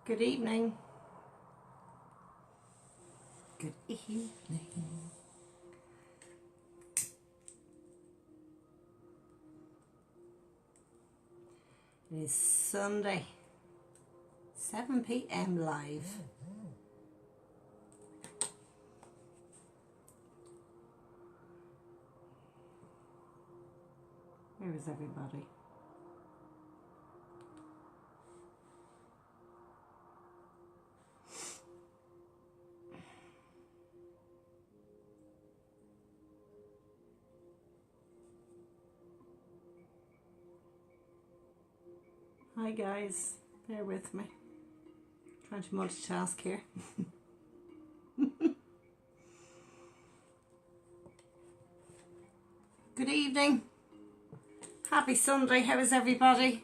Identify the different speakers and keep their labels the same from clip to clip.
Speaker 1: Good evening. Good evening. It is Sunday, 7 p.m. live. Where is everybody? Hi guys, bear with me. Trying to multitask here. Good evening. Happy Sunday. How is everybody?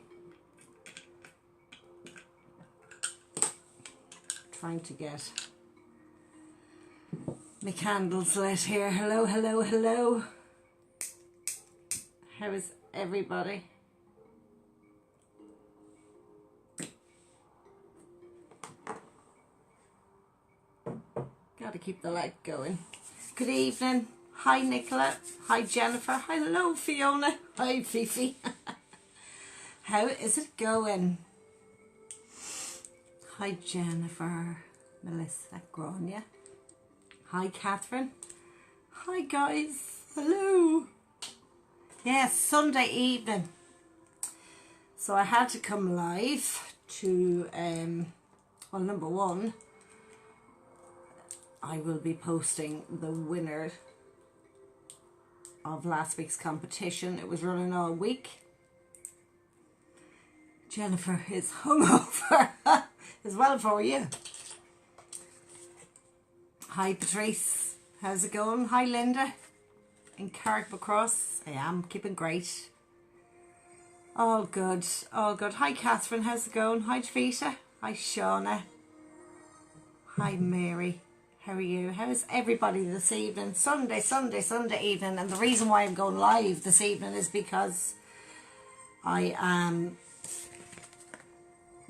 Speaker 1: Trying to get my candles lit here. Hello, hello, hello. How is everybody? Got to keep the light going. Good evening. Hi Nicola. Hi Jennifer. Hello Fiona. Hi Fifi. How is it going? Hi Jennifer. Melissa Grania. Hi Catherine. Hi guys. Hello. Yes, Sunday evening. So I had to come live to, well, number one, I will be posting the winner of last week's competition. It was running all week. Jennifer is hungover as well for you. Hi Patrice, how's it going? Hi Linda in Carrickmacross. I am keeping great. All good, all good. Hi Catherine, how's it going? Hi Javita. Hi Shauna. Hi Mary. How are you? How's everybody this evening? Sunday evening. And the reason why I'm going live this evening is because I am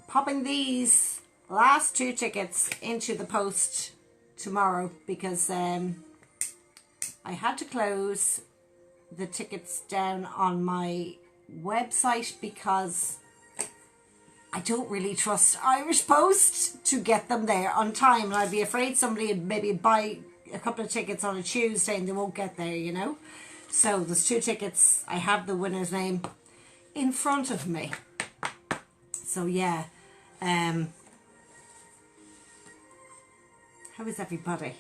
Speaker 1: popping these last 2 tickets into the post tomorrow because I had to close the tickets down on my website because I don't really trust Irish Post to get them there on time, and I'd be afraid somebody would maybe buy a couple of tickets on a Tuesday and they won't get there, you know. So there's 2 tickets. I have the winner's name in front of me. So yeah, how is everybody?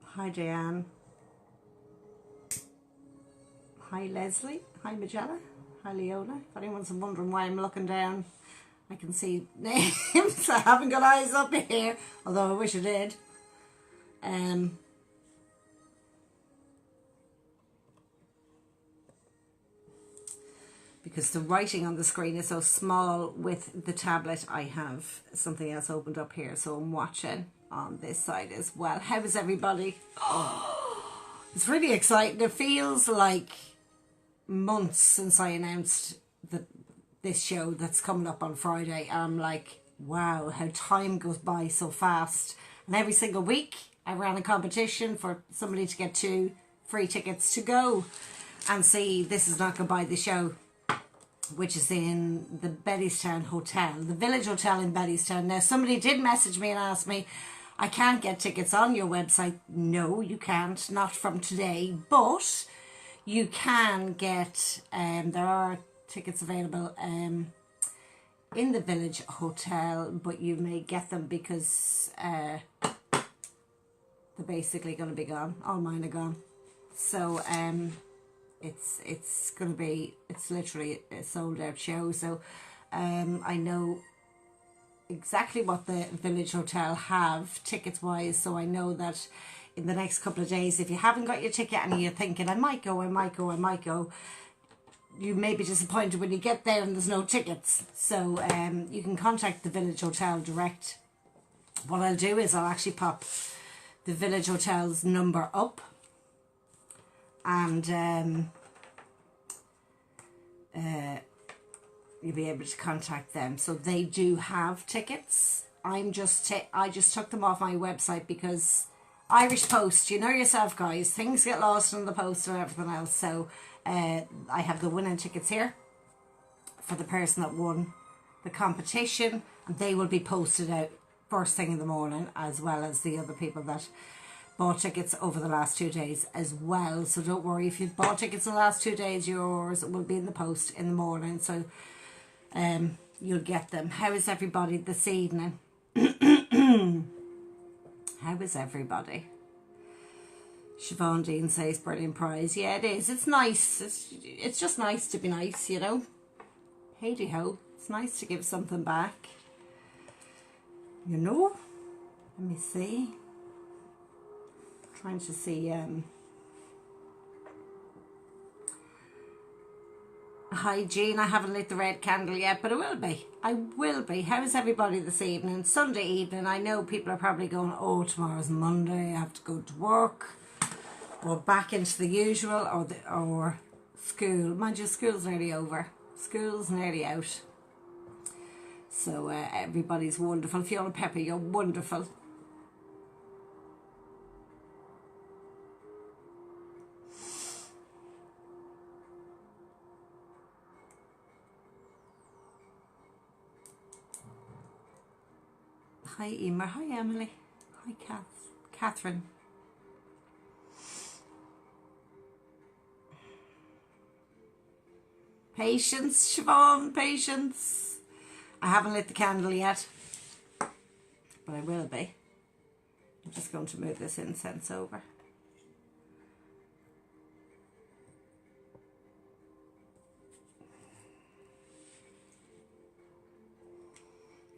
Speaker 1: Hi Diane. Hi Leslie. Hi Magella. Hi Leona. If anyone's wondering why I'm looking down, I can see names. I haven't got eyes up here, although I wish I did. Because the writing on the screen is so small with the tablet, I have something else opened up here, so I'm watching on this side as well. How is everybody? Oh, it's really exciting. It feels like months since I announced this show that's coming up on Friday. I'm like, wow, how time goes by so fast. And every single week I ran a competition for somebody to get 2 free tickets to go and see This Is Not Goodbye the Show, which is in the Bettystown Hotel, the Village Hotel in Bettystown. Now somebody did message me and ask me, I can't get tickets on your website. No, you can't, not from today, but you can get, there are tickets available in the Village Hotel, but you may get them because they're basically going to be gone. All mine are gone. So it's going to be, it's literally a sold out show. So I know exactly what the Village Hotel have tickets wise, so I know that in the next couple of days, if you haven't got your ticket and you're thinking I might go, you may be disappointed when you get there and there's no tickets. So you can contact the Village Hotel direct. What I'll do is I'll actually pop the Village Hotel's number up, and you'll be able to contact them. So they do have tickets. I just took them off my website because Irish Post, you know yourself guys, things get lost in the post and everything else. So I have the winning tickets here for the person that won the competition, and they will be posted out first thing in the morning, as well as the other people that bought tickets over the last 2 days as well. So don't worry, if you've bought tickets in the last 2 days, yours will be in the post in the morning, so you'll get them. How is everybody this evening? How is everybody? Siobhan Dean says brilliant prize. Yeah, it is. It's nice. It's just nice to be nice, you know. Hey ho. It's nice to give something back. You know? Let me see. Trying to see. Hi Jean, I haven't lit the red candle yet, but it will be. I will be. How is everybody this evening? Sunday evening. I know people are probably going, oh, tomorrow's Monday, I have to go to work. Or back into the usual, or school. Mind you, school's nearly over. School's nearly out. So everybody's wonderful. Fiona Pepper, you're wonderful. Hi Emer, hi Emily, hi Catherine. Patience, Siobhan, patience. I haven't lit the candle yet, but I will be. I'm just going to move this incense over.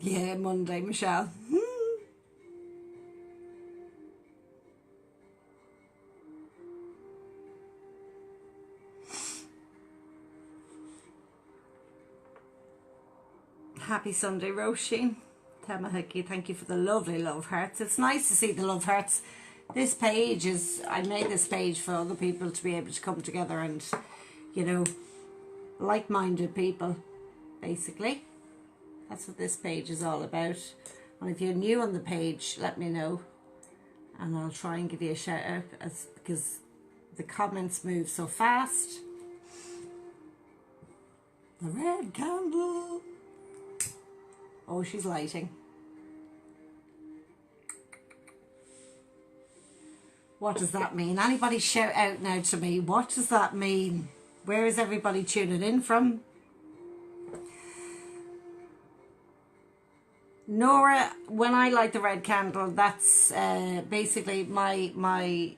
Speaker 1: Yeah, Monday, Michelle. Happy Sunday, Roisin. Tamahiki, thank you for the lovely love hearts. It's nice to see the love hearts. This page is, I made this page for other people to be able to come together and, you know, like-minded people, basically. That's what this page is all about. And if you're new on the page, let me know, and I'll try and give you a shout out, because the comments move so fast. The red candle. Oh, she's lighting. What does that mean? Anybody shout out now to me. What does that mean? Where is everybody tuning in from? Nora, when I light the red candle, that's basically my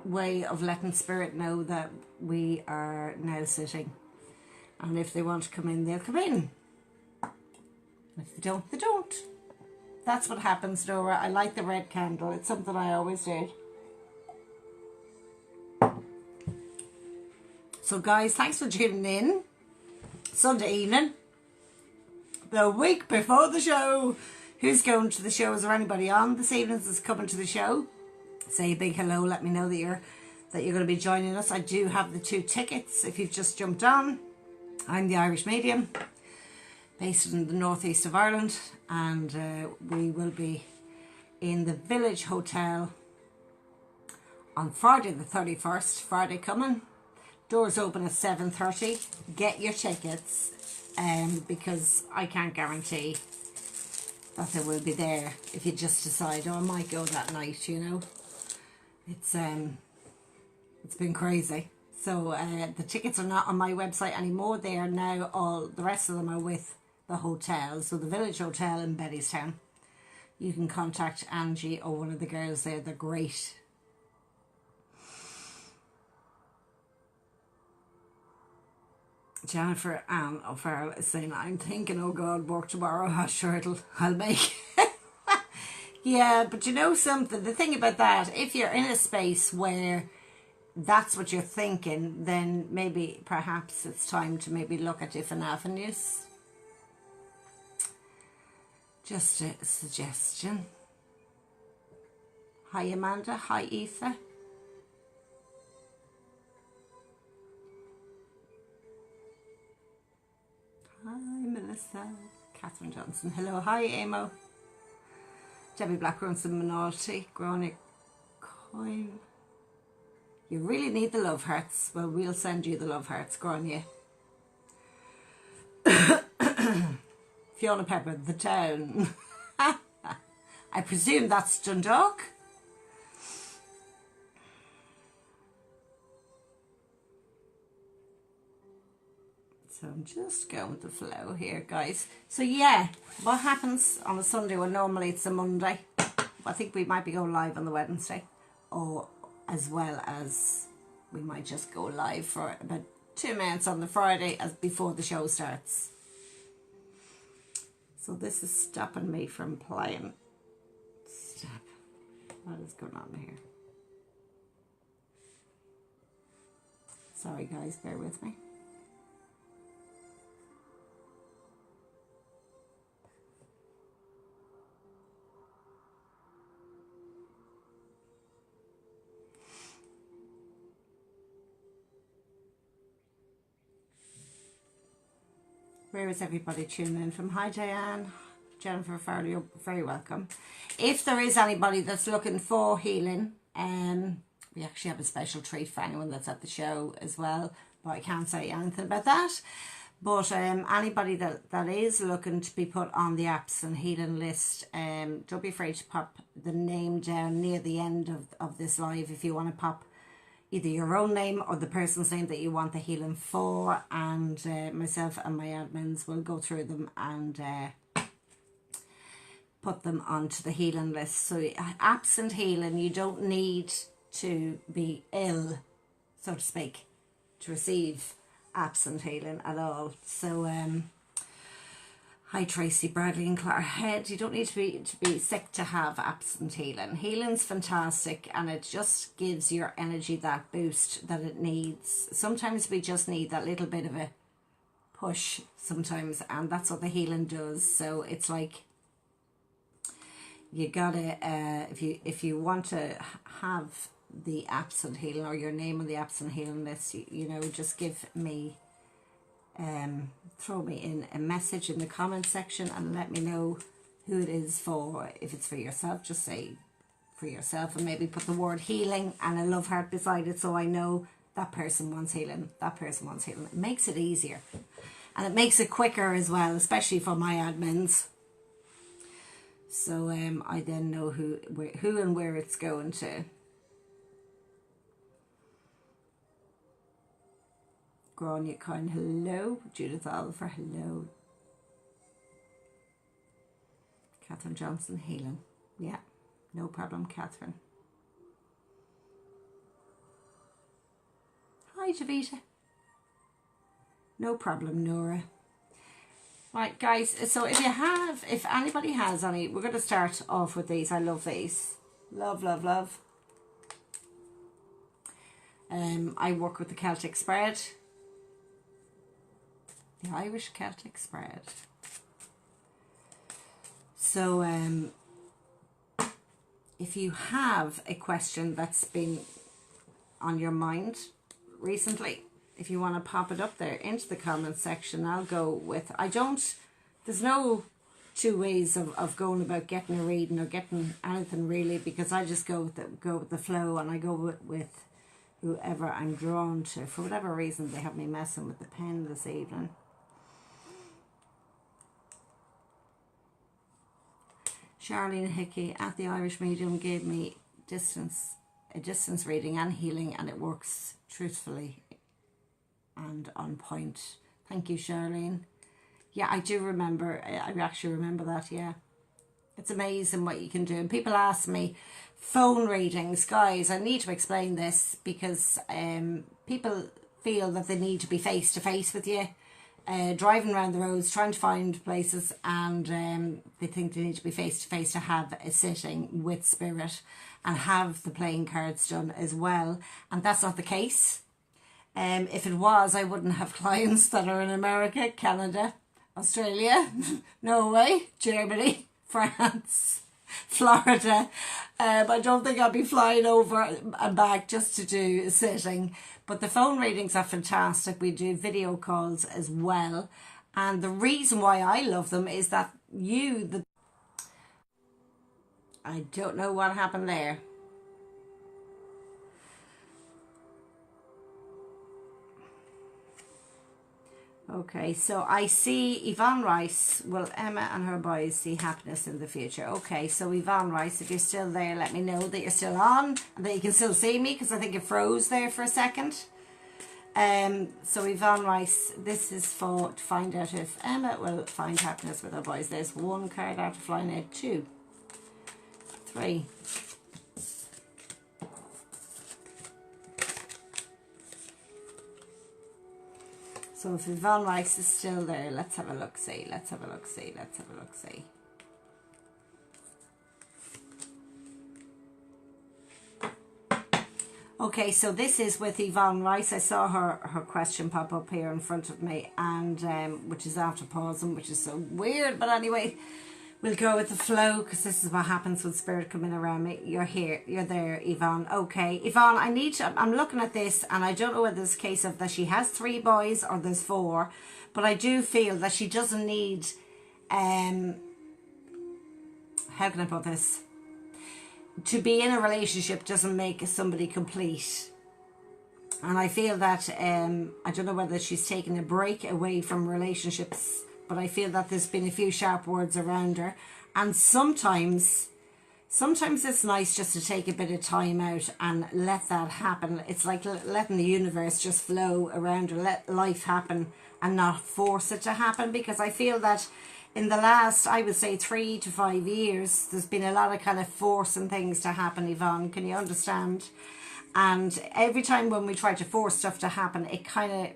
Speaker 1: way of letting spirit know that we are now sitting. And if they want to come in, they'll come in. If they don't, they don't. That's what happens, Nora. I light the red candle. It's something I always do. So guys, thanks for tuning in. Sunday evening. The week before the show. Who's going to the show? Is there anybody on this evening that's coming to the show? Say a big hello. Let me know that you're going to be joining us. I do have the 2 tickets if you've just jumped on. I'm the Irish Medium, based in the northeast of Ireland, and we will be in the Village Hotel on Friday the 31st, Friday coming. Doors open at 7:30. Get your tickets, because I can't guarantee that they will be there. If you just decide, oh, I might go that night, you know. It's been crazy. So the tickets are not on my website anymore. They are now the rest of them are with the hotel. So the Village Hotel in Bettystown. You can contact Angie or one of the girls there. They're great. Jennifer Ann O'Farrell is saying, I'm thinking, oh God, work tomorrow. Oh, sure, I'll make it. Yeah, but you know something? The thing about that, if you're in a space where that's what you're thinking, then maybe, perhaps it's time to maybe look at different avenues. Just a suggestion. Hi Amanda, hi Aoife. Hi, Melissa. Catherine Johnson. Hello. Hi, Amo. Debbie Blackburn-son, Minalty. Gronic Coin. You really need the love hearts. Well, we'll send you the love hearts, Grania. Fiona Pepper, The Town. I presume that's Dundalk. So I'm just going with the flow here, guys. So yeah, what happens on a Sunday? Well, normally it's a Monday. I think we might be going live on the Wednesday, or as well as we might just go live for about 2 minutes on the Friday as before the show starts. So this is stopping me from playing. Stop. What is going on here? Sorry guys, bear with me. Where is everybody tuning in from? Hi Diane, Jennifer Farley, you're very welcome. If there is anybody that's looking for healing, we actually have a special treat for anyone that's at the show as well, but I can't say anything about that. But anybody that is looking to be put on the Absent Healing list, don't be afraid to pop the name down near the end of this live if you want to pop either your own name or the person's name that you want the healing for, and myself and my admins will go through them and put them onto the healing list. So absent healing, you don't need to be ill, so to speak, to receive absent healing at all. So hi Tracy, Bradley and Clara Head. You don't need to be sick to have absent healing. Healing's fantastic, and it just gives your energy that boost that it needs. Sometimes we just need that little bit of a push sometimes, and that's what the healing does. So it's like you gotta if you want to have the absent healing or your name on the absent healing list, you know, just give me throw me in a message in the comment section and let me know who it is for. If it's for yourself, just say for yourself, and maybe put the word healing and a love heart beside it, so I know that person wants healing, that person wants healing. It makes it easier, and it makes it quicker as well, especially for my admins. So I then know who and where it's going to. Grania Coin, hello. Judith Oliver, hello. Catherine Johnson, healing. Yeah, no problem, Catherine. Hi, Javita. No problem, Nora. Right, guys, so if anybody has any, we're going to start off with these. I love these. Love, love, love. I work with the Celtic Spread. The Irish Celtic Spread. So if you have a question that's been on your mind recently, if you want to pop it up there into the comment section, I'll go with, there's no two ways of going about getting a reading or getting anything really, because I just go with the flow, and I go with whoever I'm drawn to. For whatever reason, they have me messing with the pen this evening. Charlene Hickey at the Irish Medium gave me a distance reading and healing, and it works truthfully and on point. Thank you, Charlene. Yeah, I do remember. I actually remember that, yeah. It's amazing what you can do. And people ask me, phone readings, guys, I need to explain this because people feel that they need to be face to face with you. Driving around the roads, trying to find places, and they think they need to be face to face to have a sitting with spirit and have the playing cards done as well. And that's not the case. If it was, I wouldn't have clients that are in America, Canada, Australia, Norway, Germany, France, Florida. I don't think I'd be flying over and back just to do a sitting. But the phone readings are fantastic. We do video calls as well. And the reason why I love them is that I don't know what happened there. Okay, so I see Yvonne Rice. Will Emma and her boys see happiness in the future? Okay, so Yvonne Rice, if you're still there, let me know that you're still on and that you can still see me, because I think it froze there for a second. So Yvonne Rice, this is to find out if Emma will find happiness with her boys. There's one card out of flying out, 2, 3. So if Yvonne Rice is still there, let's have a look, see. Let's have a look, see. Let's have a look, see. Okay, so this is with Yvonne Rice. I saw her question pop up here in front of me, and which is after pausing, which is so weird. But anyway, we'll go with the flow, because this is what happens when spirit come in around me. You're here, you're there, Yvonne. Okay, Yvonne, I'm looking at this, and I don't know whether it's a case of that she has 3 boys or there's 4, but I do feel that she doesn't need, how can I put this? To be in a relationship doesn't make somebody complete. And I feel that, I don't know whether she's taken a break away from relationships, but I feel that there's been a few sharp words around her. And sometimes it's nice just to take a bit of time out and let that happen. It's like letting the universe just flow around her, let life happen and not force it to happen. Because I feel that in the last, I would say 3 to 5 years, there's been a lot of kind of forcing things to happen, Yvonne. Can you understand? And every time when we try to force stuff to happen, it kind of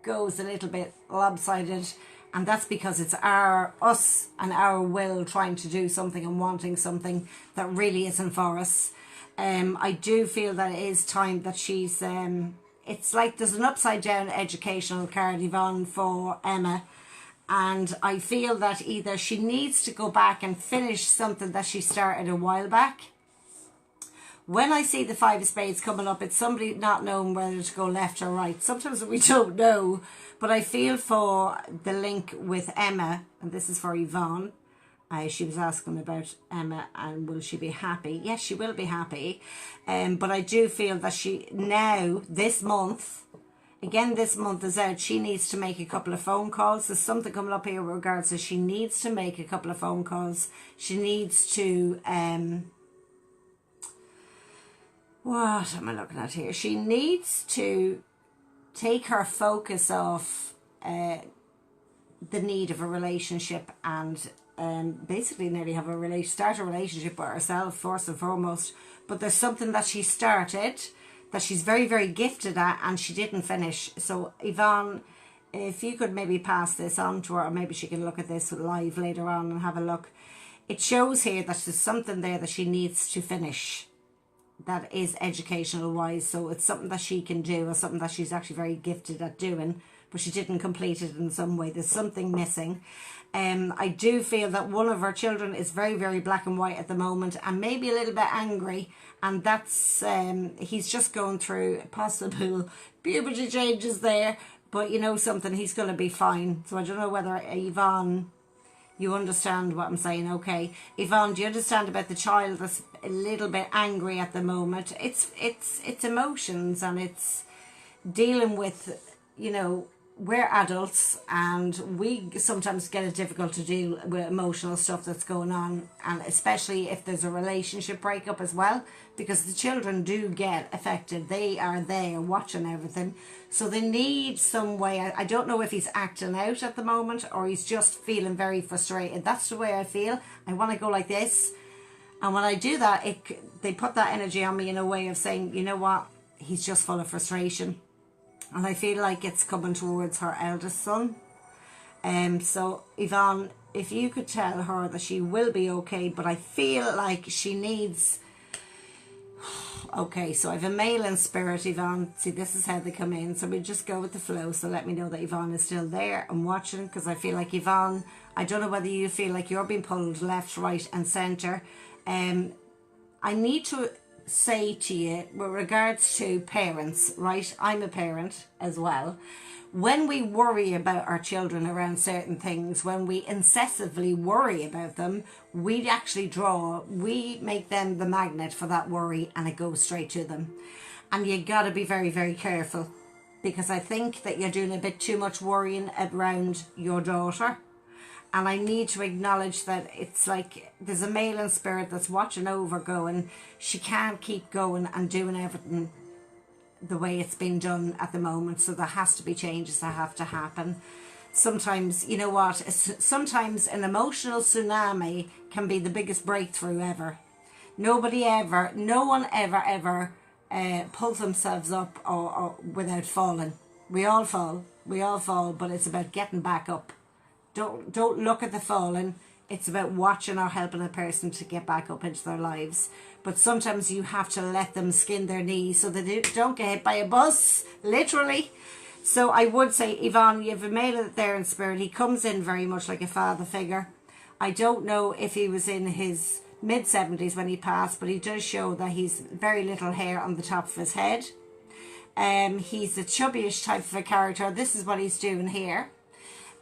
Speaker 1: goes a little bit lopsided, and that's because it's us and our will trying to do something and wanting something that really isn't for us. I do feel that it is time that she's it's like there's an upside down educational card, Yvonne, for Emma, and I feel that either she needs to go back and finish something that she started a while back. When I see the 5 of spades coming up, it's somebody not knowing whether to go left or right. Sometimes we don't know, but I feel for the link with Emma, and this is for Yvonne. She was asking about Emma and will she be happy? Yes, she will be happy. But I do feel that she now, this month, again, this month is out, she needs to make a couple of phone calls. There's something coming up here with regards to she needs to make a couple of phone calls. She needs to... what am I looking at here? She needs to take her focus off the need of a relationship and basically nearly have start a relationship with herself first and foremost. But there's something that she started that she's very, very gifted at and she didn't finish. So Yvonne, if you could maybe pass this on to her, or maybe she can look at this live later on and have a look. It shows here that there's something there that she needs to finish that is educational wise, so it's something that she can do or something that she's actually very gifted at doing, but she didn't complete it in some way. There's something missing. I do feel that one of her children is very, very black and white at the moment and maybe a little bit angry, and that's he's just going through possible puberty changes there, but you know something, he's going to be fine. So I don't know whether Yvonne, you understand what I'm saying, okay? Yvonne, do you understand about the child that's a little bit angry at the moment? It's emotions, and it's dealing with, you know, we're adults and we sometimes get it difficult to deal with emotional stuff that's going on, and especially if there's a relationship breakup as well, because the children do get affected. They are there watching everything, so they need some way. I don't know if he's acting out at the moment or he's just feeling very frustrated. That's the way I feel. I want to go like this, and when I do that, they put that energy on me in a way of saying, you know what, he's just full of frustration. And I feel like it's coming towards her eldest son. So Yvonne, if you could tell her that she will be okay, but I feel like she needs... Okay, so I have a male in spirit, Yvonne. See, this is how they come in. So we just go with the flow. So let me know that Yvonne is still there and watching, because I feel like Yvonne, I don't know whether you feel like you're being pulled left, right and centre. I need to say to you with regards to parents, right? I'm a parent as well. When we worry about our children around certain things, when we incessantly worry about them, we make them the magnet for that worry, and it goes straight to them. And you got to be very, very careful, because I think that you're doing a bit too much worrying around your daughter. And I need to acknowledge that it's like there's a male in spirit that's watching over, going, she can't keep going and doing everything the way it's been done at the moment. So there has to be changes that have to happen. Sometimes, you know what, sometimes an emotional tsunami can be the biggest breakthrough ever. No one ever pulls themselves up or without falling. We all fall, but it's about getting back up. Don't look at the falling. It's about watching or helping a person to get back up into their lives. But sometimes you have to let them skin their knees so that they don't get hit by a bus, literally. So I would say, Yvonne, you have a male there in spirit. He comes in very much like a father figure. I don't know if he was in his mid-70s when he passed, but he does show that he's very little hair on the top of his head. He's a chubbyish type of a character. This is what he's doing here.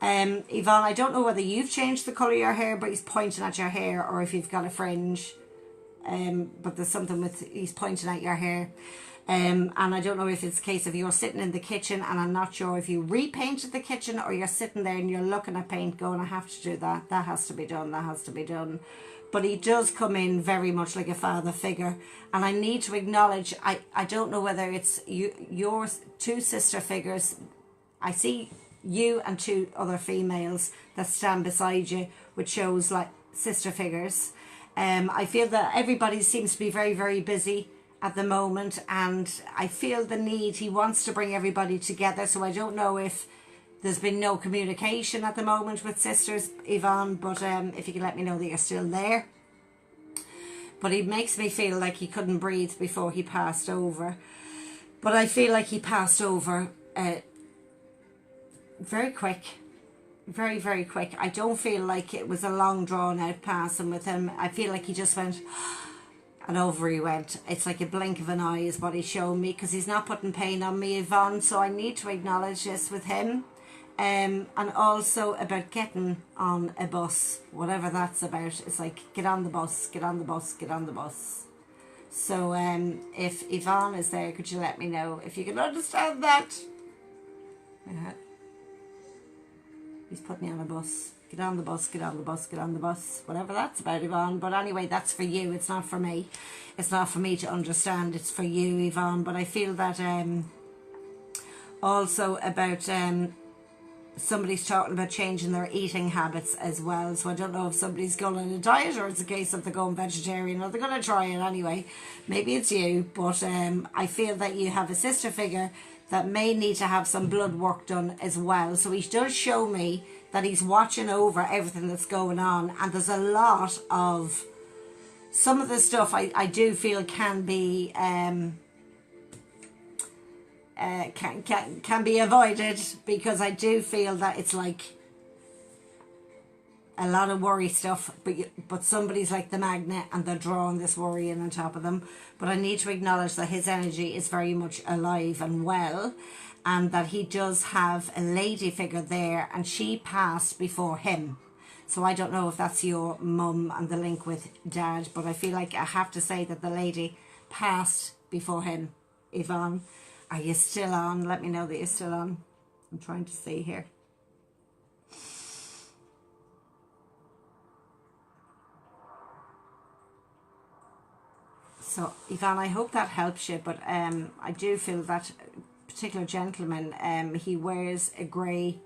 Speaker 1: Yvonne, I don't know whether you've changed the colour of your hair, but he's pointing at your hair, or if you've got a fringe. But there's something with, he's pointing at your hair. And I don't know if it's a case of you're sitting in the kitchen, and I'm not sure if you repainted the kitchen, or you're sitting there and you're looking at paint going, I have to do that. That has to be done. That has to be done. But he does come in very much like a father figure. And I need to acknowledge, I don't know whether it's your two sister figures. I see you and two other females that stand beside you, which shows like sister figures. I feel that everybody seems to be very, very busy at the moment, and I feel the need, he wants to bring everybody together. So I don't know if there's been no communication at the moment with sisters, Yvonne, but if you can let me know that you're still there. But he makes me feel like he couldn't breathe before he passed over. But I feel like he passed over very quick. Very, very quick. I don't feel like it was a long drawn out passing with him. I feel like he just went and over he went. It's like a blink of an eye is what he's showing me, because he's not putting pain on me, Yvonne. So I need to acknowledge this with him. And also about getting on a bus, whatever that's about. It's like, get on the bus, get on the bus, get on the bus. So if Yvonne is there, could you let me know if you can understand that? Yeah. He's putting me on a bus. Get on the bus, get on the bus, get on the bus. Whatever that's about, Yvonne. But anyway, that's for you. It's not for me. It's not for me to understand. It's for you, Yvonne. But I feel that also about somebody's talking about changing their eating habits as well. So I don't know if somebody's going on a diet, or it's a case of they're going vegetarian, or they're going to try it anyway. Maybe it's you. But I feel that you have a sister figure that may need to have some blood work done as well. So he does show me that he's watching over everything that's going on. And there's a lot of, some of the stuff I do feel can be can be avoided, because I do feel that it's like a lot of worry stuff, but somebody's like the magnet and they're drawing this worry in on top of them. But I need to acknowledge that his energy is very much alive and well, and that he does have a lady figure there, and she passed before him. So I don't know if that's your mum and the link with dad, but I feel like I have to say that the lady passed before him. Yvonne, are you still on? Let me know that you're still on. I'm trying to see here. So, Yvonne, I hope that helps you, but I do feel that particular gentleman, he wears a grey,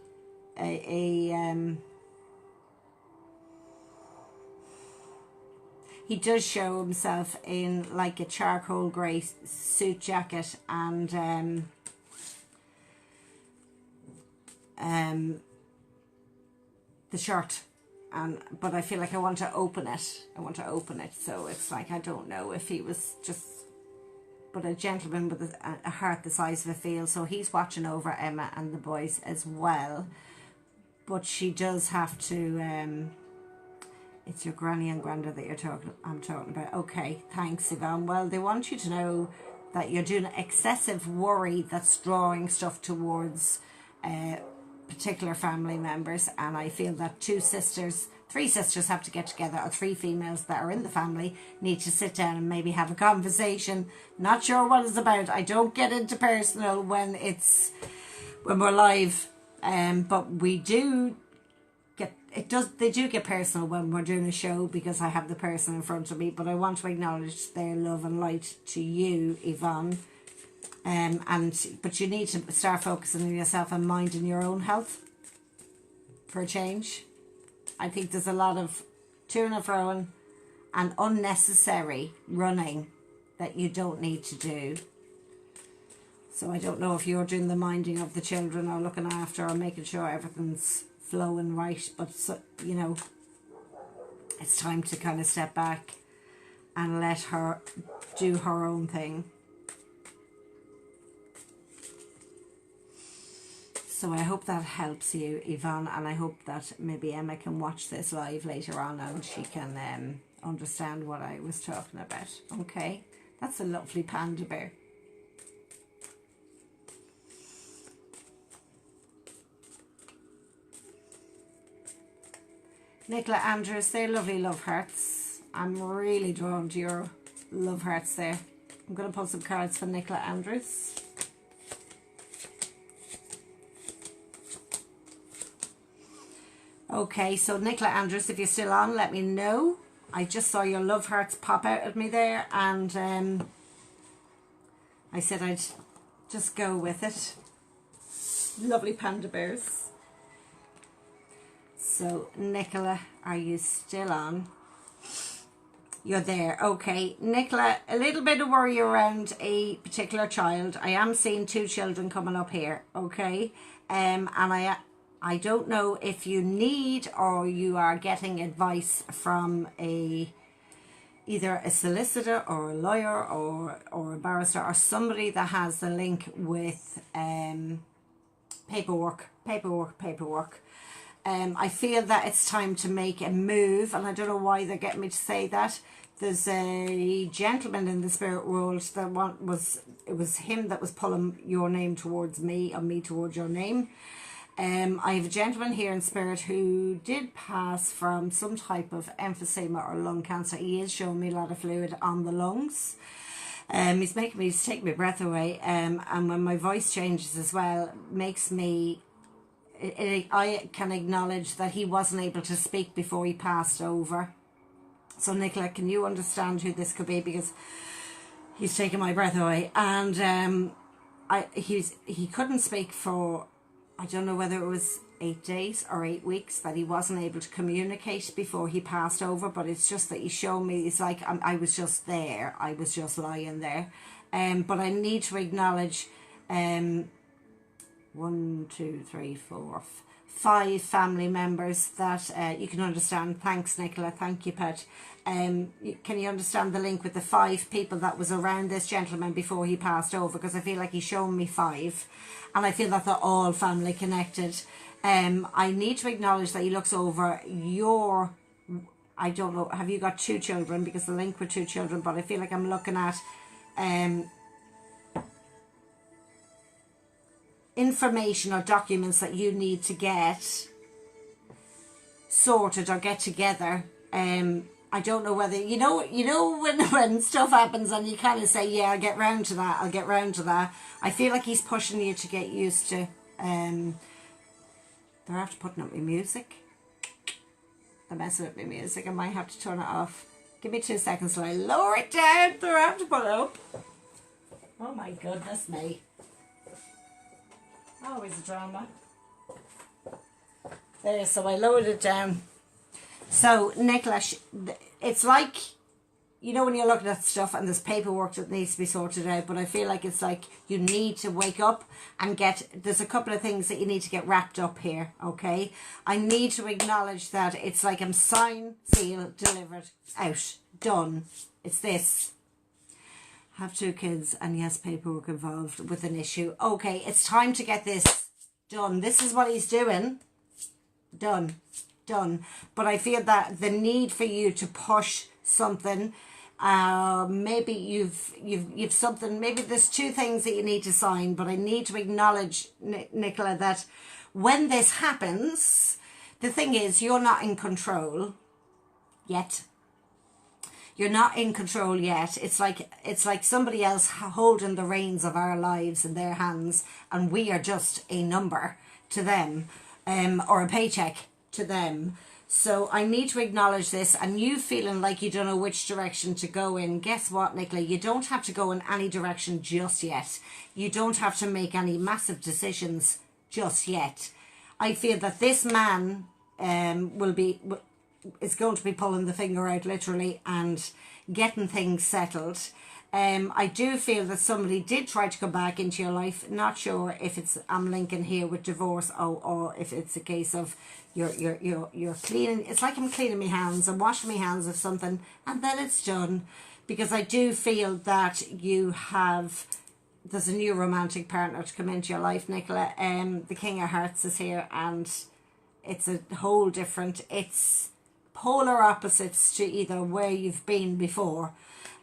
Speaker 1: he does show himself in like a charcoal grey suit jacket and the shirt. But I feel like I want to open it. So it's like, I don't know if he was just, but a gentleman with a heart the size of a field. So he's watching over Emma and the boys as well. But she does have to It's your granny and granda that I'm talking about. Okay, thanks, Yvonne. Well, they want you to know that you're doing excessive worry that's drawing stuff towards particular family members, and I feel that three sisters have to get together, or three females that are in the family need to sit down and maybe have a conversation. Not sure what it's about. I don't get into personal when we're live, but we do get they do get personal when we're doing a show, because I have the person in front of me. But I want to acknowledge their love and light to you, Yvonne. But you need to start focusing on yourself and minding your own health for a change. I think there's a lot of to and froing and unnecessary running that you don't need to do. So I don't know if you're doing the minding of the children or looking after or making sure everything's flowing right, but you know, it's time to kind of step back and let her do her own thing. So I hope that helps you, Yvonne, and I hope that maybe Emma can watch this live later on and she can understand what I was talking about. Okay, that's a lovely panda bear. Nicola Andrews, they're lovely love hearts. I'm really drawn to your love hearts there. I'm going to pull some cards for Nicola Andrews. Okay, so Nicola Andrews, if you're still on, let me know. I just saw your love hearts pop out at me there, and I said I'd just go with it. Lovely panda bears. So, Nicola, are you still on? You're there. Okay, Nicola, a little bit of worry around a particular child. I am seeing two children coming up here, okay? And I don't know if you need or you are getting advice from either a solicitor or a lawyer or a barrister or somebody that has the link with paperwork. I feel that it's time to make a move, and I don't know why they're getting me to say that. There's a gentleman in the spirit world that it was him that was pulling your name towards me and me towards your name. I have a gentleman here in spirit who did pass from some type of emphysema or lung cancer. He is showing me a lot of fluid on the lungs. He's making me take my breath away, and when my voice changes as well, makes me... I can acknowledge that he wasn't able to speak before he passed over. So Nicola, can you understand who this could be? Because he's taking my breath away, and he couldn't speak for, I don't know whether it was 8 days or 8 weeks that he wasn't able to communicate before he passed over. But it's just that he showed me, it's like I was just there, I was just lying there. But I need to acknowledge 1, 2, 3, 4, 5 family members that you can understand. Thanks, Nicola. Thank you, Pat. Can you understand the link with the 5 people that was around this gentleman before he passed over? Because I feel like he's shown me 5, and I feel that they're all family connected. I need to acknowledge that he looks over your... I don't know, have you got 2 children? Because the link with 2 children, but I feel like I'm looking at... information or documents that you need to get sorted or get together. I don't know whether you know when stuff happens and you kind of say, yeah, I'll get round to that. I feel like he's pushing you to get used to they're after putting up my music. They're messing with my music. I might have to turn it off. Give me 2 seconds till I lower it down. They're after put it up. Oh my goodness me. Always a drama. There, so I lowered it down. So, Nicola, it's like, you know when you're looking at stuff and there's paperwork that needs to be sorted out, but I feel like it's like you need to wake up and there's a couple of things that you need to get wrapped up here, okay? I need to acknowledge that it's like I'm signed, sealed, delivered, out, done. It's this. Have 2 kids and yes, paperwork involved with an issue. Okay, it's time to get this done. This is what he's doing. Done. done. But I feel that the need for you to push something, maybe you've something, maybe there's two things that you need to sign, but I need to acknowledge, Nicola, that when this happens, the thing is, you're not in control yet. You're not in control yet. It's like somebody else holding the reins of our lives in their hands, and we are just a number to them, or a paycheck to them. So I need to acknowledge this, and you feeling like you don't know which direction to go in. Guess what, Nicola? You don't have to go in any direction just yet. You don't have to make any massive decisions just yet. I feel that this man is going to be pulling the finger out literally and getting things settled. I do feel that somebody did try to come back into your life. Not sure if it's, I'm linking here with divorce, or if it's a case of you're cleaning. It's like I'm cleaning my hands, I'm washing my hands of something, and then it's done. Because I do feel that there's a new romantic partner to come into your life, Nicola. The King of Hearts is here, and it's a whole different, it's polar opposites to either where you've been before.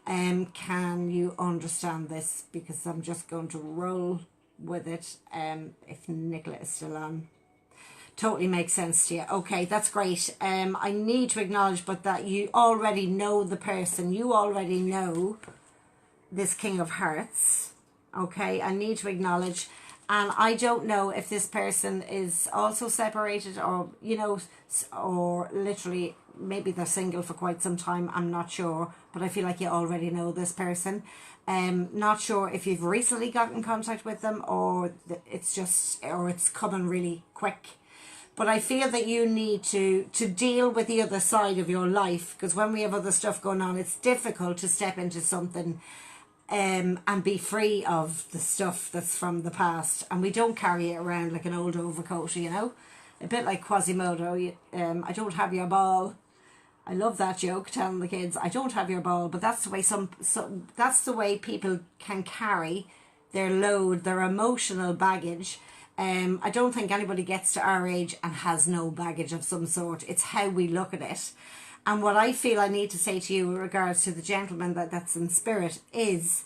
Speaker 1: Can you understand this? Because I'm just going to roll with it. If Nicola is still on, totally makes sense to you. Okay, that's great. I need to acknowledge, but that you already know the person. You already know this King of Hearts. Okay, I need to acknowledge. And I don't know if this person is also separated, or, you know, or literally maybe they're single for quite some time. I'm not sure, but I feel like you already know this person. Not sure if you've recently got in contact with them, or it's coming really quick. But I feel that you need to deal with the other side of your life, because when we have other stuff going on, it's difficult to step into something and be free of the stuff that's from the past. And we don't carry it around like an old overcoat, you know, a bit like Quasimodo. I don't have your ball. I love that joke, telling the kids, I don't have your ball. But that's the way that's the way people can carry their load, their emotional baggage. I don't think anybody gets to our age and has no baggage of some sort. It's how we look at it. And what I feel I need to say to you with regards to the gentleman that's in spirit is,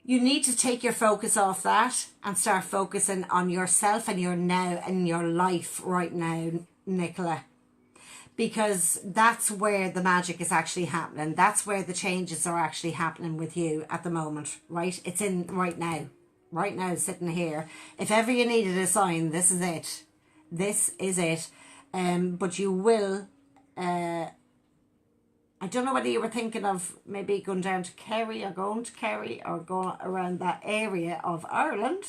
Speaker 1: you need to take your focus off that and start focusing on yourself and your now and your life right now, Nicola. Because that's where the magic is actually happening. That's where the changes are actually happening with you at the moment, right? It's in right now. Right now, sitting here. If ever you needed a sign, this is it. This is it. But you will... I don't know whether you were thinking of maybe going down to Kerry, or going to Kerry, or going around that area of Ireland.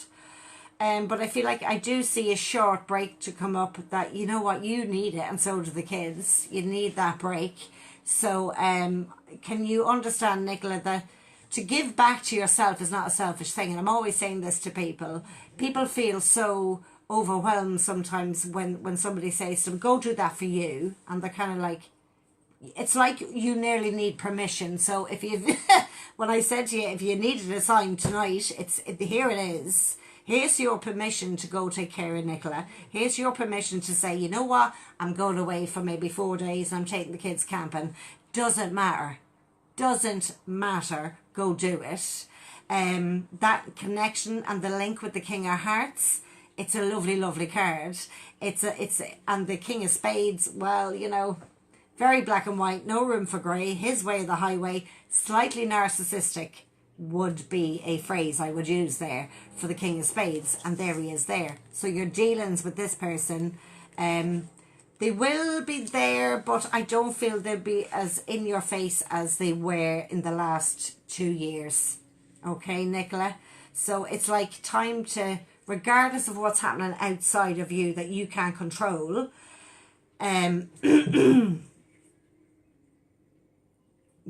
Speaker 1: But I feel like I do see a short break to come up, that, you know what, you need it, and so do the kids. You need that break. So can you understand, Nicola, that to give back to yourself is not a selfish thing? And I'm always saying this to people. People feel so overwhelmed sometimes when somebody says to them, go do that for you. And they're kind of like, it's like you nearly need permission. So if you, when I said to you, if you needed a sign tonight, here it is. Here's your permission to go take care of Nicola. Here's your permission to say, you know what, I'm going away for maybe 4 days and I'm taking the kids camping. Doesn't matter. Doesn't matter. Go do it. That connection and the link with the King of Hearts, it's a lovely, lovely card. And the King of Spades, well, you know, very black and white, no room for grey, his way or the highway, slightly narcissistic would be a phrase I would use there for the King of Spades, and there he is there. So your dealings with this person, they will be there, but I don't feel they'll be as in your face as they were in the last 2 years. Okay, Nicola? So it's like time to, regardless of what's happening outside of you that you can't control,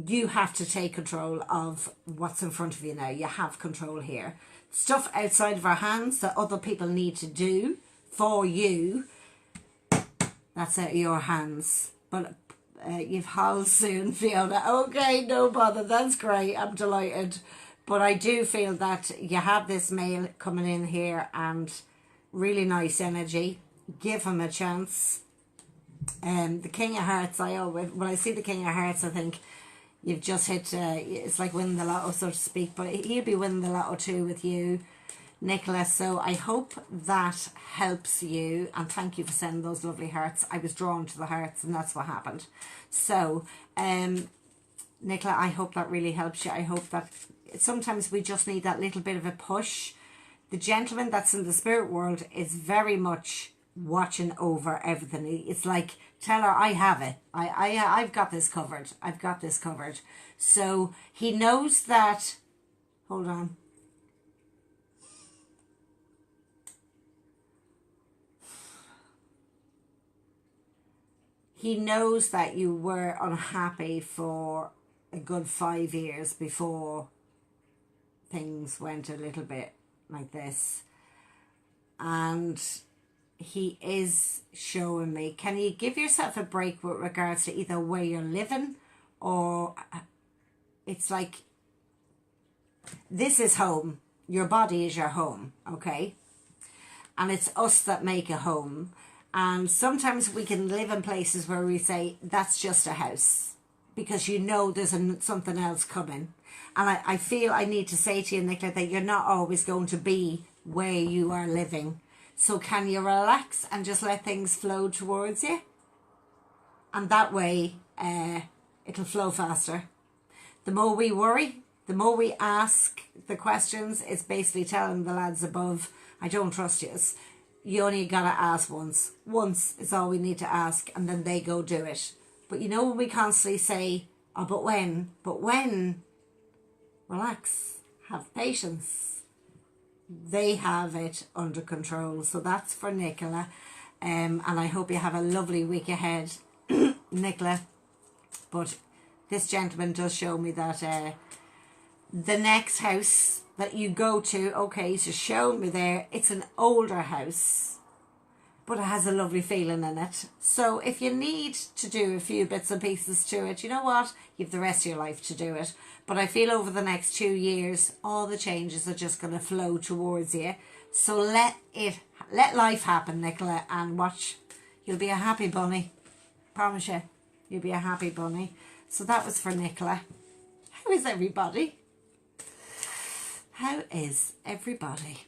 Speaker 1: you have to take control of what's in front of you now. You have control here. Stuff outside of our hands that other people need to do for you, that's out of your hands. But you've Hal soon, Fiona. Okay, no bother. That's great. I'm delighted. But I do feel that you have this male coming in here and really nice energy. Give him a chance. The King of Hearts, I always, when I see the King of Hearts, I think you've just hit, it's like winning the lotto, so to speak, but he'll be winning the lotto too with you, Nicola. So I hope that helps you, and thank you for sending those lovely hearts. I was drawn to the hearts, and that's what happened. So, Nicola, I hope that really helps you. I hope that sometimes we just need that little bit of a push. The gentleman that's in the spirit world is very much watching over everything. It's like, tell her I have it. I've got this covered. I've got this covered. So he knows that. Hold on. He knows that you were unhappy for a good 5 years before things went a little bit like this. And he is showing me, can you give yourself a break with regards to either where you're living, or it's like, this is home, your body is your home, okay? And it's us that make a home. And sometimes we can live in places where we say, that's just a house, because you know there's something else coming. And I feel I need to say to you, Nicola, that you're not always going to be where you are living. So can you relax and just let things flow towards you? And that way, it'll flow faster. The more we worry, the more we ask the questions, it's basically telling the lads above, I don't trust you. You only got to ask once. Once is all we need to ask, and then they go do it. But you know, when we constantly say, oh, but when, relax, have patience. They have it under control. So that's for Nicola. And I hope you have a lovely week ahead, Nicola. But this gentleman does show me that the next house that you go to, okay, he's just shown me there, it's an older house, but it has a lovely feeling in it. So if you need to do a few bits and pieces to it, you know what? You have the rest of your life to do it. But I feel over the next 2 years, all the changes are just going to flow towards you. So let life happen, Nicola, and watch. You'll be a happy bunny. Promise you. You'll be a happy bunny. So that was for Nicola. How is everybody? How is everybody?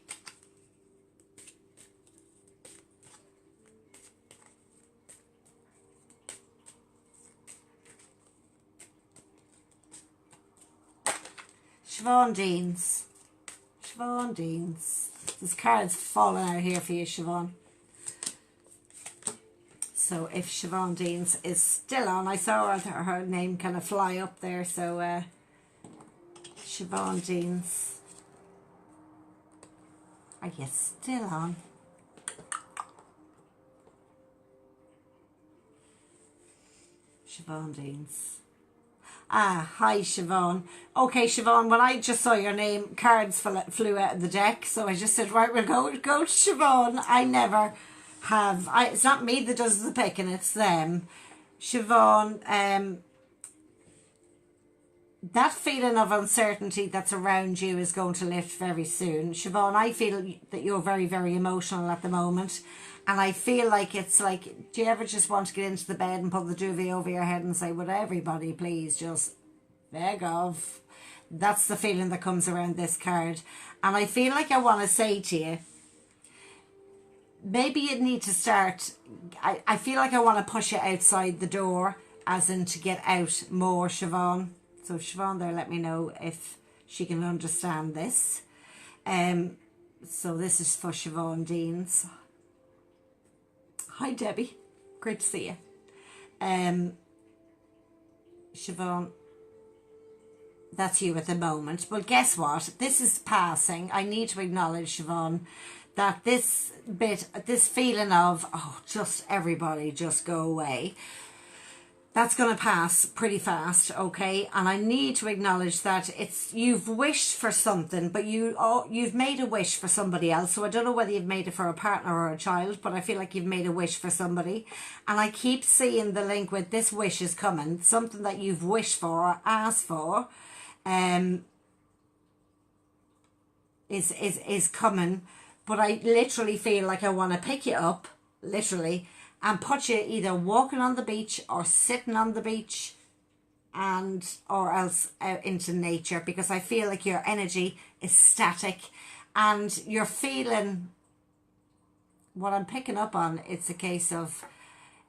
Speaker 1: Siobhan Deans. Siobhan Deans. There's cards falling out here for you, Siobhan. So if Siobhan Deans is still on, I saw her name kind of fly up there. So Siobhan Deans, are you still on? Siobhan Deans. Ah, hi Siobhan. Okay, Siobhan, when I just saw your name, cards flew out of the deck, so I just said, right, we'll go to Siobhan. I never have, it's not me that does the picking, it's them. Siobhan, that feeling of uncertainty that's around you is going to lift very soon. Siobhan, I feel that you're very, very emotional at the moment. And I feel like it's like, do you ever just want to get into the bed and pull the duvet over your head and say, would everybody please just beg off? That's the feeling that comes around this card. And I feel like I want to say to you, maybe you need to start, I feel like I want to push you outside the door, as in to get out more, Siobhan. So Siobhan there, let me know if she can understand this. So this is for Siobhan Deans. Hi Debbie, great to see you. Siobhan, that's you at the moment. But guess what? This is passing. I need to acknowledge, Siobhan, that this feeling of, oh, just everybody just go away, that's going to pass pretty fast, okay? And I need to acknowledge that you've wished for something, but you've made a wish for somebody else. So I don't know whether you've made it for a partner or a child, but I feel like you've made a wish for somebody. And I keep seeing the link with this wish is coming, something that you've wished for or asked for, is coming. But I literally feel like I want to pick you up, literally, and put you either walking on the beach or sitting on the beach, and or else out into nature, because I feel like your energy is static and you're feeling, what I'm picking up on, it's a case of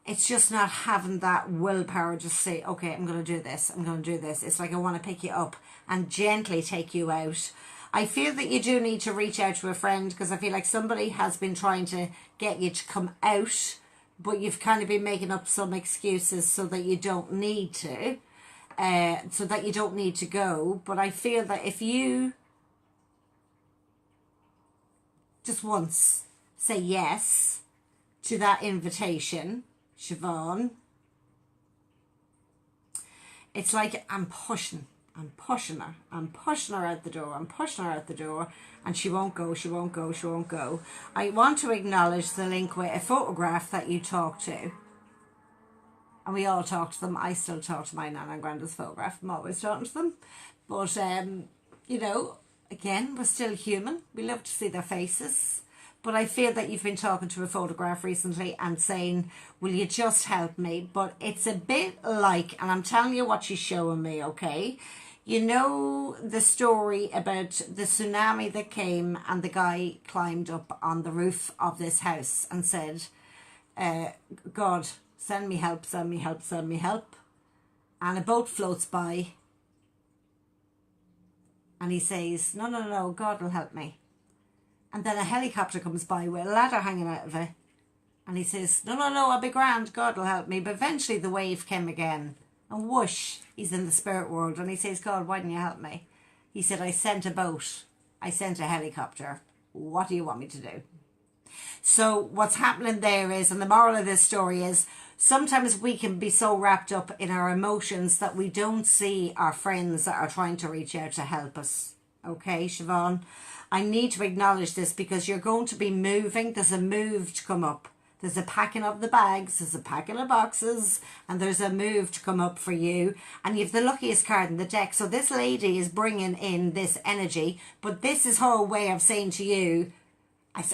Speaker 1: it's just not having that willpower to say, okay, I'm going to do this, I'm going to do this. It's like I want to pick you up and gently take you out. I feel that you do need to reach out to a friend, because I feel like somebody has been trying to get you to come out, but you've kind of been making up some excuses so that you don't need to, go. But I feel that if you just once say yes to that invitation, Siobhan, it's like I'm pushing her out the door, and she won't go. I want to acknowledge the link with a photograph that you talked to, and we all talk to them. I still talk to my Nana and Granda's photograph. I'm always talking to them, but you know, again, we're still human. We love to see their faces. But I feel that you've been talking to a photograph recently and saying, will you just help me? But it's a bit like, and I'm telling you what she's showing me, okay? You know the story about the tsunami that came, and the guy climbed up on the roof of this house and said, God, send me help, send me help, send me help. And a boat floats by and he says, no, God will help me. And then a helicopter comes by with a ladder hanging out of it. And he says, no, I'll be grand, God will help me. But eventually the wave came again. And whoosh, he's in the spirit world. And he says, God, why didn't you help me? He said, I sent a boat. I sent a helicopter. What do you want me to do? So what's happening there is, and the moral of this story is, sometimes we can be so wrapped up in our emotions that we don't see our friends that are trying to reach out to help us. Okay, Siobhan? I need to acknowledge this because you're going to be moving. There's a move to come up. There's a packing of the bags, there's a packing of boxes, and there's a move to come up for you. And you have the luckiest card in the deck. So this lady is bringing in this energy, but this is her way of saying to you,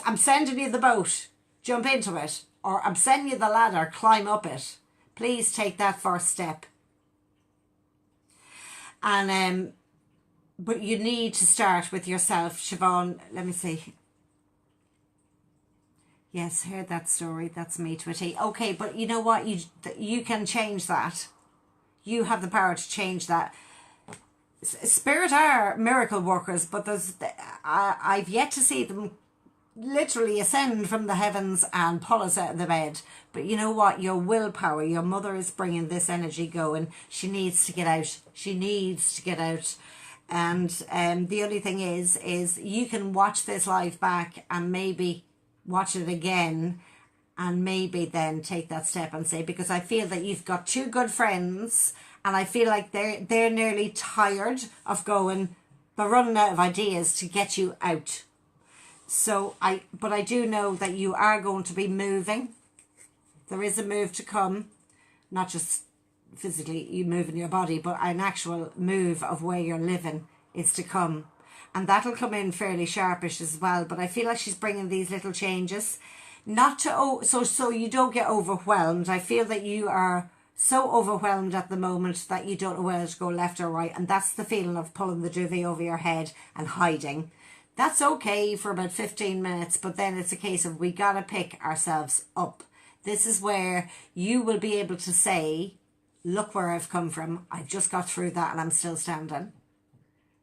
Speaker 1: I'm sending you the boat, jump into it. Or I'm sending you the ladder, climb up it. Please take that first step. And but you need to start with yourself, Siobhan. Let me see. Yes, heard that story. That's me to a T. Okay, but you know what? You can change that. You have the power to change that. Spirit are miracle workers, but I've yet to see them literally ascend from the heavens and pull us out of the bed. But you know what? Your willpower, your mother is bringing this energy going. She needs to get out. She needs to get out. And the only thing is you can watch this live back and maybe watch it again and maybe then take that step and say, because I feel that you've got two good friends and I feel like they're nearly tired of going, they're running out of ideas to get you out. So but I do know that you are going to be moving. There is a move to come, not just physically you moving your body, but an actual move of where you're living is to come. And that'll come in fairly sharpish as well. But I feel like she's bringing these little changes, not to, so you don't get overwhelmed. I feel that you are so overwhelmed at the moment that you don't know whether to go left or right. And that's the feeling of pulling the duvet over your head and hiding. That's okay for about 15 minutes, but then it's a case of we got to pick ourselves up. This is where you will be able to say, look where I've come from. I've just got through that and I'm still standing.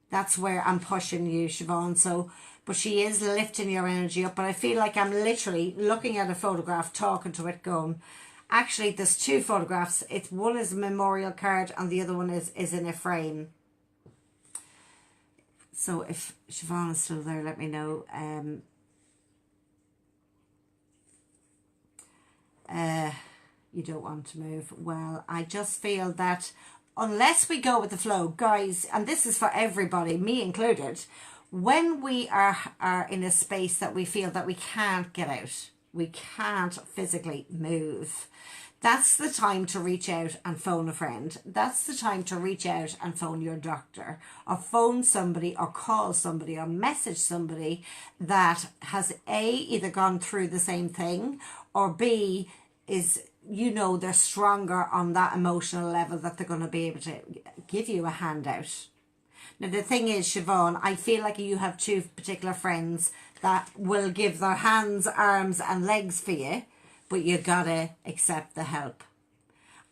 Speaker 1: That's where I'm pushing you, Siobhan. So, but she is lifting your energy up. But I feel like I'm literally looking at a photograph, talking to it, going, actually, there's two photographs. One is a memorial card and the other one is in a frame. So if Siobhan is still there, let me know. You don't want to move. Well, I just feel that unless we go with the flow, guys, and this is for everybody, me included, when we are in a space that we feel that we can't get out, we can't physically move, that's the time to reach out and phone a friend. That's the time to reach out and phone your doctor, or phone somebody, or call somebody, or message somebody that has A, either gone through the same thing, or B, is, you know, they're stronger on that emotional level that they're going to be able to give you a handout. Now, the thing is, Siobhan, I feel like you have two particular friends that will give their hands, arms and legs for you, but you gotta accept the help.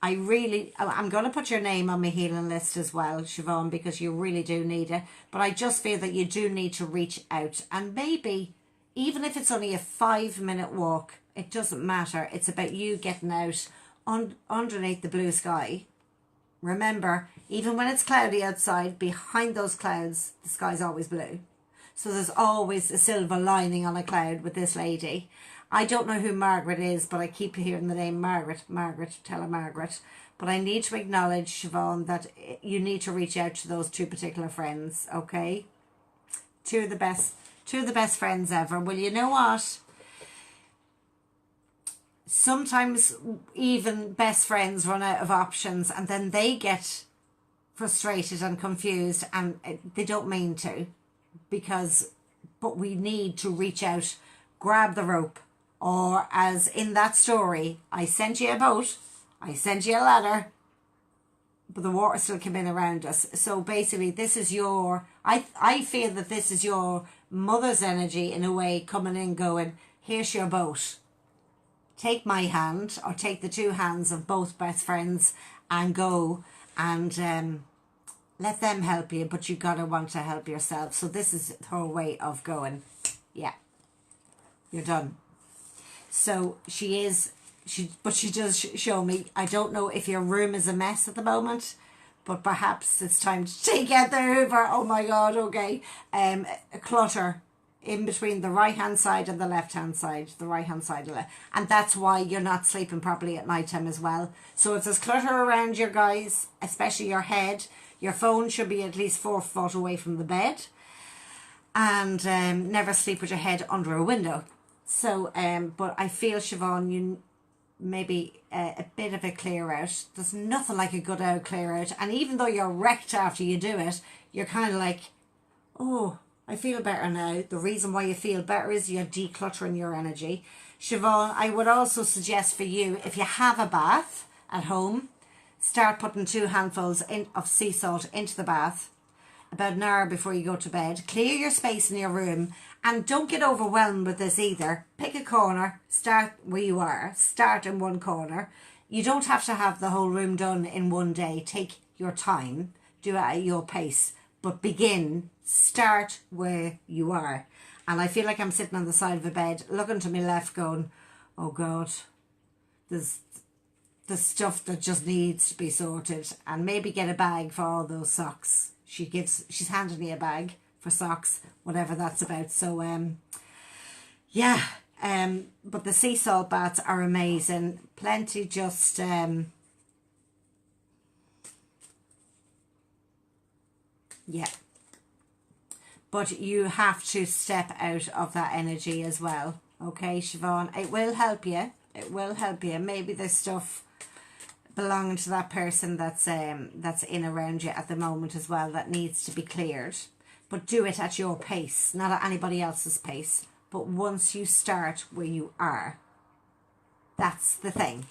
Speaker 1: I'm going to put your name on my healing list as well, Siobhan, because you really do need it. But I just feel that you do need to reach out, and maybe, even if it's only a 5-minute walk, it doesn't matter. It's about you getting out underneath the blue sky. Remember, even when it's cloudy outside, behind those clouds, the sky's always blue. So there's always a silver lining on a cloud with this lady. I don't know who Margaret is, but I keep hearing the name Margaret. Margaret, tell her Margaret. But I need to acknowledge, Siobhan, that you need to reach out to those two particular friends, okay? Two of the best friends ever. Well, you know what? Sometimes even best friends run out of options, and then they get frustrated and confused, and they don't mean to, but we need to reach out, grab the rope, or as in that story, I sent you a boat, I sent you a ladder, but the water still came in around us. So basically, this is I feel that this is your mother's energy in a way, coming in going, here's your boat. Take my hand, or take the two hands of both best friends and go, and let them help you, but you gotta want to help yourself. So this is her way of going, yeah, you're done. So she does show me, I don't know if your room is a mess at the moment, but perhaps it's time to take out the Hoover. Oh my God, okay. A clutter in between the right hand side and the left hand side, and that's why you're not sleeping properly at night time as well. So if there's clutter around you guys, especially your head, your phone should be at least 4 foot away from the bed, and never sleep with your head under a window. So but I feel, Siobhan, you maybe a bit of a clear out. There's nothing like a good old clear out, and even though you're wrecked after you do it, you're kind of like, oh, I feel better now. The reason why you feel better is you're decluttering your energy. Siobhan, I would also suggest for you, if you have a bath at home, start putting 2 handfuls of sea salt into the bath about an hour before you go to bed. Clear your space in your room, and don't get overwhelmed with this either. Pick a corner, start where you are, start in one corner. You don't have to have the whole room done in one day. Take your time, do it at your pace, but start where you are. And I feel like I'm sitting on the side of the bed, looking to my left going, oh God, there's the stuff that just needs to be sorted. And maybe get a bag for all those socks. She's handed me a bag for socks, whatever that's about. So yeah, but the sea salt baths are amazing. Plenty, just yeah, but you have to step out of that energy as well, okay, Siobhan? It will help you, maybe there's stuff belonging to that person that's in around you at the moment as well that needs to be cleared. But do it at your pace, not at anybody else's pace. But once you start where you are, that's the thing.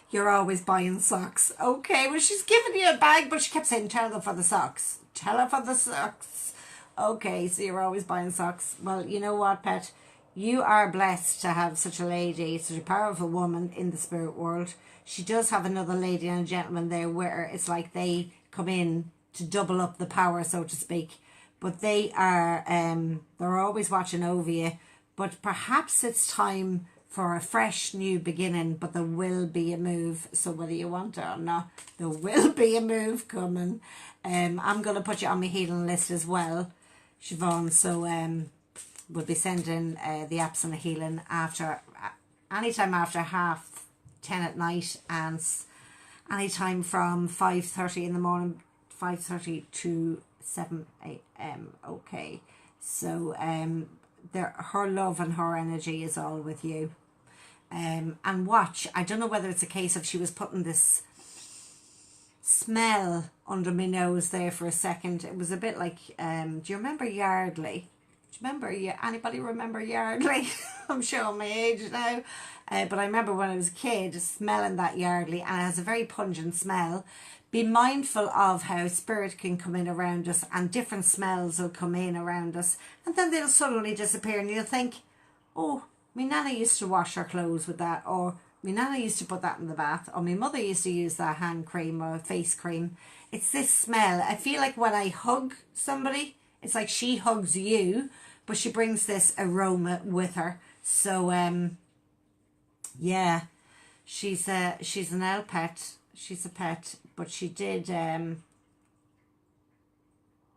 Speaker 1: You're always buying socks. Okay, well, she's giving you a bag, but she kept saying, tell her for the socks. Tell her for the socks. Okay, so you're always buying socks. Well, you know what, pet? You are blessed to have such a lady, such a powerful woman in the spirit world. She does have another lady and a gentleman there where it's like they come in to double up the power, so to speak. But they are, they're always watching over you. But perhaps it's time for a fresh new beginning, but there will be a move. So whether you want it or not, there will be a move coming. I'm going to put you on my healing list as well, Siobhan. So we'll be sending the apps and the healing anytime after 10:30 at night, and anytime from 5:30 in the morning, 5:30 to 7 a.m. Okay, so her love and her energy is all with you. And watch, I don't know whether it's a case of she was putting this smell under my nose there for a second. It was a bit like, do you remember Yardley? remember? Yeah, anybody remember Yardley? I'm showing my age now. But I remember when I was a kid smelling that Yardley, and it has a very pungent smell. Be mindful of how spirit can come in around us, and different smells will come in around us, and then they'll suddenly disappear, and you'll think, oh, my nana used to wash her clothes with that, or my nana used to put that in the bath, or my mother used to use that hand cream or face cream. It's this smell. I feel like when I hug somebody, it's like she hugs you, but she brings this aroma with her. So yeah, she's an owl pet. She's a pet, but she did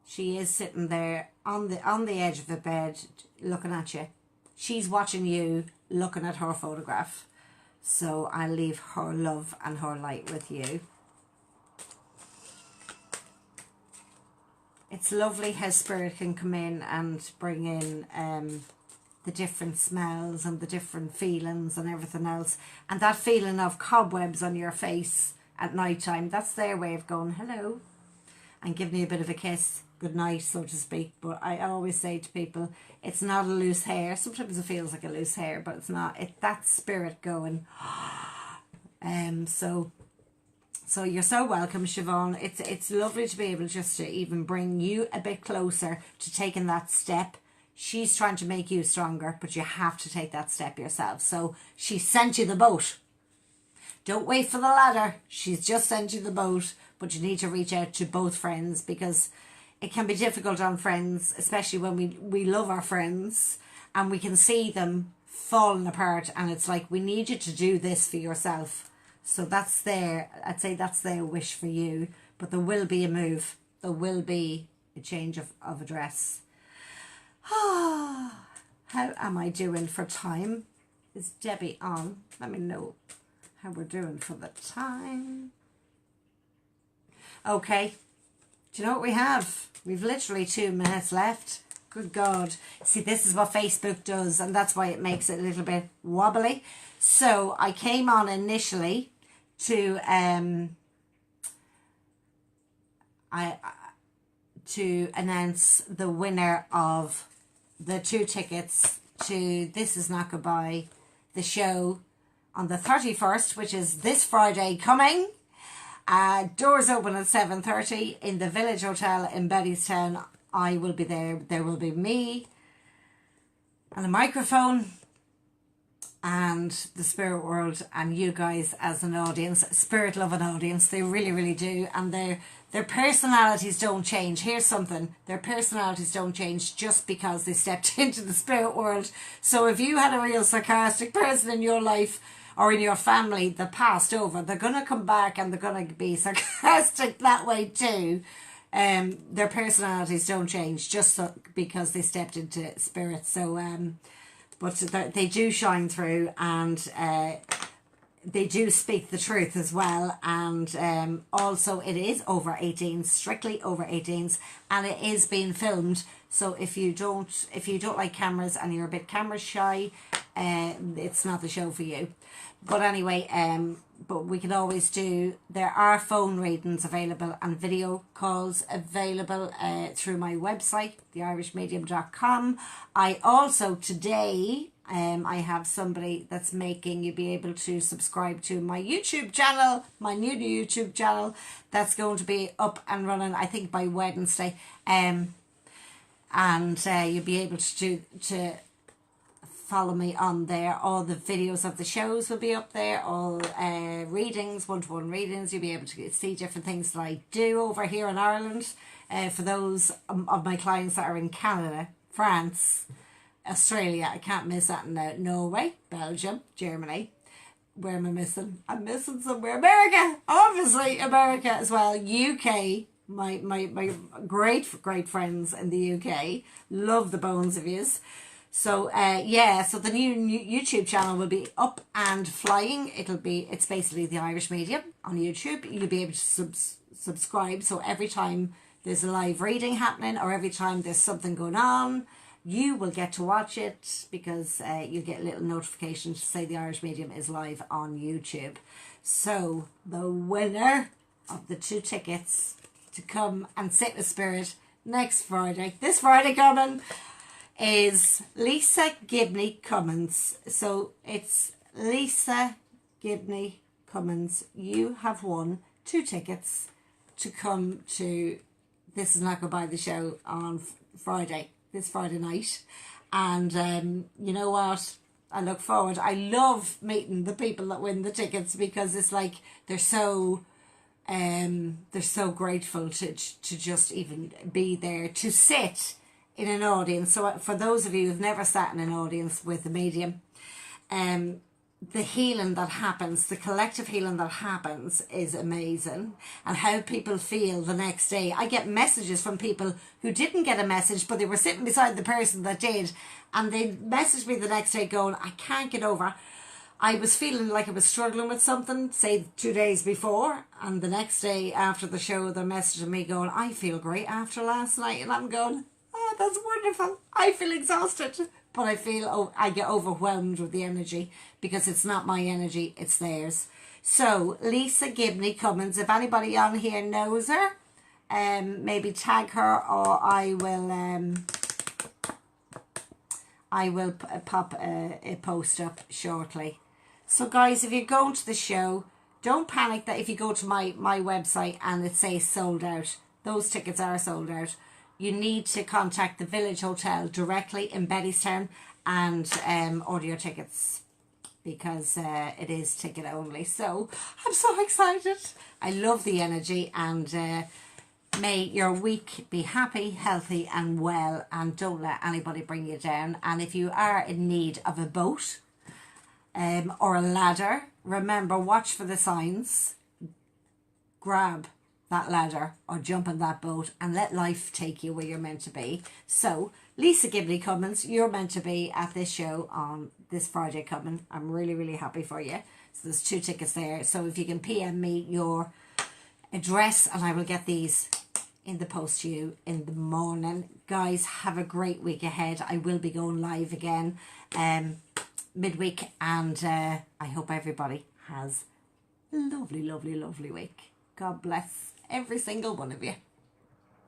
Speaker 1: she is sitting there on the edge of the bed looking at you. She's watching you, looking at her photograph. So I'll leave her love and her light with you. It's lovely how spirit can come in and bring in the different smells and the different feelings and everything else. And that feeling of cobwebs on your face at night time, that's their way of going hello and giving you a bit of a kiss, good night, so to speak. But I always say to people, it's not a loose hair. Sometimes it feels like a loose hair, but it's not. That's spirit going. So you're so welcome, Siobhan. It's lovely to be able just to even bring you a bit closer to taking that step. She's trying to make you stronger, but you have to take that step yourself. So she sent you the boat. Don't wait for the ladder. She's just sent you the boat, but you need to reach out to both friends, because it can be difficult on friends, especially when we love our friends and we can see them falling apart, and it's like, we need you to do this for yourself. So that's I'd say that's their wish for you, but there will be a move. There will be a change of address. How am I doing for time? Is Debbie on? Let me know how we're doing for the time. Okay. Do you know what we have? We've literally 2 minutes left. Good God. See, this is what Facebook does, and that's why it makes it a little bit wobbly. So I came on initially to to announce the winner of the 2 tickets to This Is Not Goodbye, the show on the 31st, which is this Friday coming. Doors open at 7:30 in the Village Hotel in Bettystown. I will be there. There will be me and a microphone and the spirit world and you guys as an audience. Spirit love an audience. They really, really do. And their personalities don't change. Here's something. Their personalities don't change just because they stepped into the spirit world. So if you had a real sarcastic person in your life or in your family that passed over, they're going to come back and they're going to be sarcastic that way too. Their personalities don't change just because they stepped into spirit. So, but they do shine through, and they do speak the truth as well. And also it is over 18s, strictly over 18s, and it is being filmed. So if you don't like cameras and you're a bit camera shy, it's not the show for you. But anyway, but we can always there are phone readings available and video calls available through my website, theirishmedium.com. I also today, I have somebody that's making you be able to subscribe to my YouTube channel, my new YouTube channel, that's going to be up and running, I think, by Wednesday. And you'll be able to follow me on there. All the videos of the shows will be up there, all readings, one-to-one readings. You'll be able to see different things that I do over here in Ireland. For those of my clients that are in Canada, France, Australia, I can't miss that now. Norway, Belgium, Germany. Where am I missing? I'm missing somewhere. America! Obviously, America as well. UK. My great friends in the UK. Love the bones of yous. So so the new YouTube channel will be up and flying. It's basically the Irish Medium on YouTube. You'll be able to subscribe, so every time there's a live reading happening or every time there's something going on, you will get to watch it, because you get a little notification to say the Irish Medium is live on YouTube. So the winner of the 2 tickets to come and sit with Spirit next Friday, this Friday coming, is Lisa Gibney Cummins. So it's Lisa Gibney Cummins. You have won 2 tickets to come to This Is Not Goodbye the show on Friday, this Friday night. And you know what? I look forward. I love meeting the people that win the tickets, because it's like they're so grateful to just even be there, to sit in an audience. So for those of you who've never sat in an audience with a medium, the healing that happens, the collective healing that happens is amazing. And how people feel the next day. I get messages from people who didn't get a message, but they were sitting beside the person that did, and they messaged me the next day going, I can't get over. I was feeling like I was struggling with something, say 2 days before, and the next day after the show they're messaging me going, I feel great after last night. And I'm going, oh, that's wonderful. I feel exhausted, but I feel, I get overwhelmed with the energy, because it's not my energy, it's theirs. So Lisa Gibney Cummins, if anybody on here knows her, maybe tag her, or I will pop a post up shortly. So guys, if you're going to the show, don't panic that if you go to my website and it says sold out. Those tickets are sold out. You need to contact the Village Hotel directly in Bettystown and order your tickets, because it is ticket only. So I'm so excited. I love the energy, and may your week be happy, healthy and well, and don't let anybody bring you down. And if you are in need of a boat or a ladder, remember, watch for the signs, grab that ladder or jump in that boat, and let life take you where you're meant to be. So Lisa Gibney Cummins, you're meant to be at this show on this Friday coming. I'm really, really happy for you. So there's 2 tickets there. So if you can PM me your address, and I will get these in the post to you in the morning. Guys, have a great week ahead. I will be going live again midweek, and I hope everybody has a lovely, lovely, lovely week. God bless every single one of you.